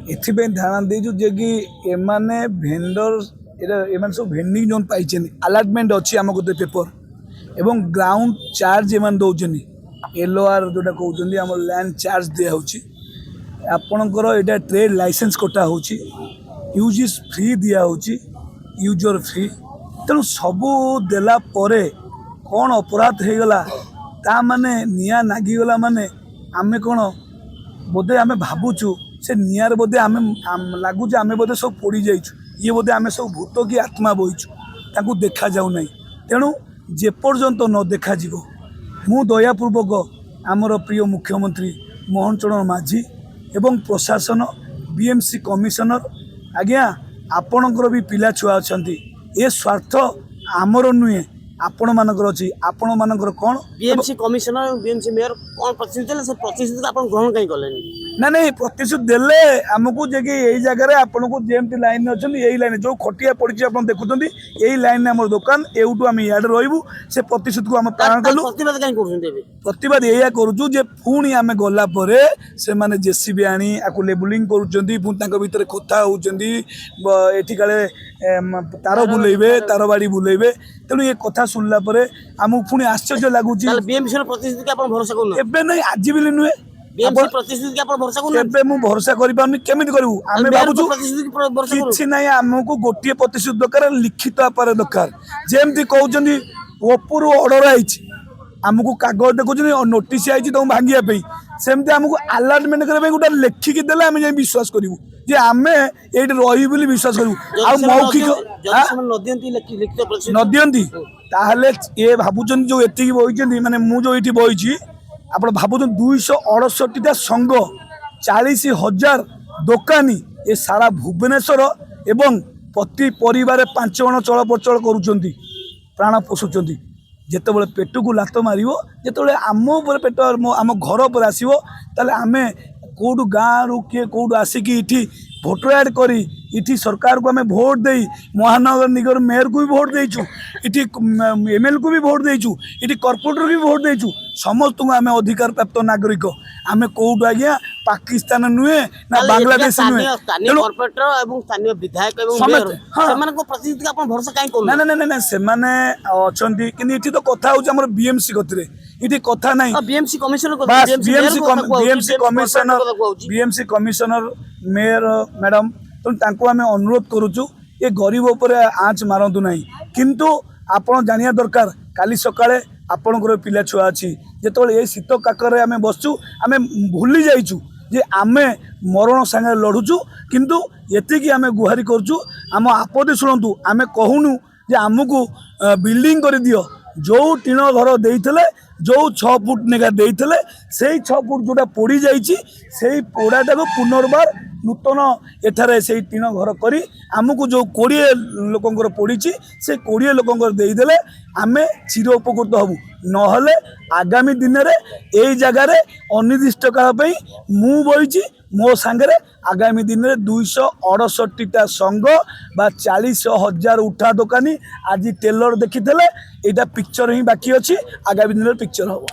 एथि ध्यान देचु जे कि एमाने भेंडर एमान सब भेंडिंग जोन पाइछन अलाटमेंट अछि हमको गोटे पेपर एवं ग्राउंड चार्ज एमान दउछन एलओआर जोटा कहउछन हम लैंड चार्ज दिया होछि आपनकर एटा ट्रेड लाइसेंस कोटा होछि यूज फ्री दिया होछि यूजर फ्री तेणु सबू देला परे कौन अपराध हो गला ता माने निया नागिगला माने आमे कौन बोधे आमे भाबुचु से नियार बोधे आमे लागुचे आमे बोधे सब पोड़ी जाइछु ये बोधे आमे सब भूत की आत्मा बोइछु ताकू देखा जाऊ नहीं तेणु जे पर्यंत न देखा जीवो मु दयापूर्वक आमर प्रिय मुख्यमंत्री मोहन चरण माझी एवं प्रशासन बीएमसी कमिशनर आज्ञा आपणकर भी पिला छुआ अच्छा ए स्वार्थ आमर नुहे आपण मानकर अछि आपण मानकर कोन बीएमसी कमिशनर बीएमसी मेयर कोन प्रतिशत देले से प्रतिशत आपण ग्रहण कई करलेनी ना नहीं प्रतिशत देले हमकु जे कि एई जगह रे आपण को जेमती लाइन अछन एई लाइन जो खटिया पड़छि आपण देखुतंदी एई लाइन हमर दुकान एउटू हम याड रहइबू से प्रतिशत को हम पालन कलु प्रतिवाद कई करछन देबे प्रतिवाद एया करूछु जे पुणी आमे गला परे से माने जेसीबी आनी आकु लेबलिंग करूचंदी पुन तांको भीतर खोथा होउचंदी एठी काले तार बुलेइबे तार बाड़ी बुलेइबे तेणु ये कथा सुनला परे हमकु पुणी आश्चर्य लागुची ताले बीएमसी प्रतिशत के आपण भरोसा करनु एबे नहीं आज भी नुहे बीएमसी प्रतिशत के आपण भरोसा करनु एबे मु भरोसा करि पाउनी केमिति करिवु आमे बाबूजू किछि नहीं हमकु गोटिए प्रतिशत दरकार लिखित आपार दरकार जेमति कहउचंदी ओपुरु ऑर्डर आइछि हमकु कागज देखुचंदी नोटिस आइछि तो भांगिया पे सेमति हमकु अलर्टमेंट करे पे गोटा लेखिक देले आमे जे विश्वास करिवु जे आमे एठी रही बोली विश्वास करिवु आ मौखिक नदियंती ताहले ए भाबुचंदी जो एतिकी बहिचंदी माने मु जो एठी बहिछि आपण भाबुचंदी 268टा संघ 40,000 दोकानी ए सारा भुवनेश्वर एवं प्रति परिवार 5 जण चलप्रचल करूचंदी प्राण पोषुचंदी जेते बळे पेट को लात मारिवो जेते बळे आम ऊपर पेट आम घर पर आसीवो ताले आमे कोडू गाँ रु किए कोडू आसिकी इठी भोटर ऐड करी इठी सरकार को आमे भोट देई महानगर निगम मेयर को भी भोट देइछु इठी एमएल को भी भोट देइछु इठी कॉर्पोरेटर भी भोट देइछु समस्त को आमे अधिकार प्राप्त नागरिक आमे कोडू आज्ञा पाकिस्तान नुहे ना बांग्लादेश नुहे स्थानीय कॉर्पोरेटर एवं स्थानीय विधायक एवं मेयर सेमान को प्रतिनिधि का अपन भरोसा काई कोन ना ना ना ना सेमाने अछंती कि इठी तो कथा हो हमर बीएमसी गतिरे इठी कथा नहीं बीएमसी कमिशनर को बीएमसी कमिशनर मेयर मैडम तो तांको आमे अनुरोध करूछु ये गरीब ऊपर आँच मारंतु नहीं किंतु आपण जानिया दरकार काली सकाळे आपणकर पिला छुआ अछि जेतोले ए शीत काकरे आमे बसचु आमे भूली जाइछु जे आमे मरण संगे लढुछु किंतु एतिकी आमे गुहारी करछु आम आपदे शुणु आमे कहूनु जे आमको बिल्डिंग कर दियो जो टीण घर देइथले जो 6 फुट नेगा देइथले सेई 6 फुट जोटा पोड़ी जाइछि सेई पोड़ाटा को पुनर्बार नूतन एठारे से टीण घर करी आमको जो 20 लोकंकर पोड़ीछि से 20 लोकंकर देइदेले आमे चिर उपकृत हबु नहले आगामी दिन रे एई जगह रे अनिर्दिष्ट काल पई मु बइछि मो सांगरे आगामी दिन में 268टा संघ बा 40,000 उठा दोकानी आज टेलर देखी यहाँ पिक्चर ही बाकी अच्छी आगामी दिन में पिक्चर हम।